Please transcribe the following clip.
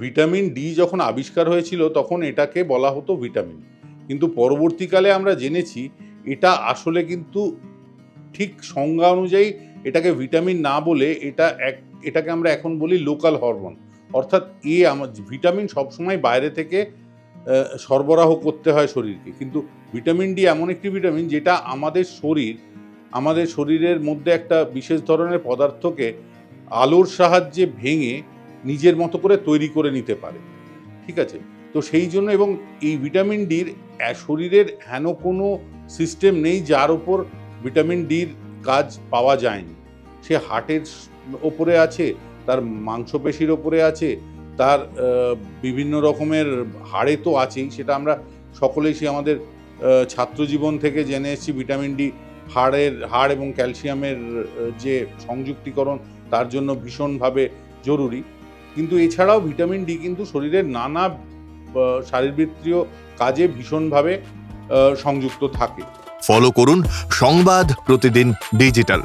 Vitamin D যখন আবিষ্কার হয়েছিল তখন এটাকে বলা হতো ভিটামিন, কিন্তু পরবর্তীকালে আমরা জেনেছি এটা আসলে কিন্তু ঠিক সংজ্ঞা অনুযায়ী এটাকে ভিটামিন না বলে এটাকে আমরা এখন বলি লোকাল হরমোন। অর্থাৎ ভিটামিন সবসময় বাইরে থেকে সরবরাহ করতে হয় শরীরকে, কিন্তু ভিটামিন ডি এমন একটি ভিটামিন যেটা আমাদের শরীরের মধ্যে একটা বিশেষ ধরনের পদার্থকে আলোর সাহায্যে ভেঙে নিজের মতো করে তৈরি করে নিতে পারে। ঠিক আছে, তো সেই জন্য, এবং এই ভিটামিন ডির শরীরের হেন কোনো সিস্টেম নেই যার ওপর ভিটামিন ডির কাজ পাওয়া যায়নি। সে হার্টের ওপরে আছে, তার মাংসপেশির ওপরে আছে, তার বিভিন্ন রকমের হাড়ে তো আছেই, সেটা আমরা সকলেই আমাদের ছাত্রজীবন থেকে জেনে এসেছি। ভিটামিন ডি হাড় এবং ক্যালসিয়ামের যে সংযুক্তিকরণ তার জন্য ভীষণভাবে জরুরি। কিন্তু এছাড়াও ভিটামিন ডি কিন্তু শরীরের নানা শারীরবৃত্তীয় কাজে ভীষণভাবে সংযুক্ত থাকে। ফলো করুন সংবাদ প্রতিদিন ডিজিটাল।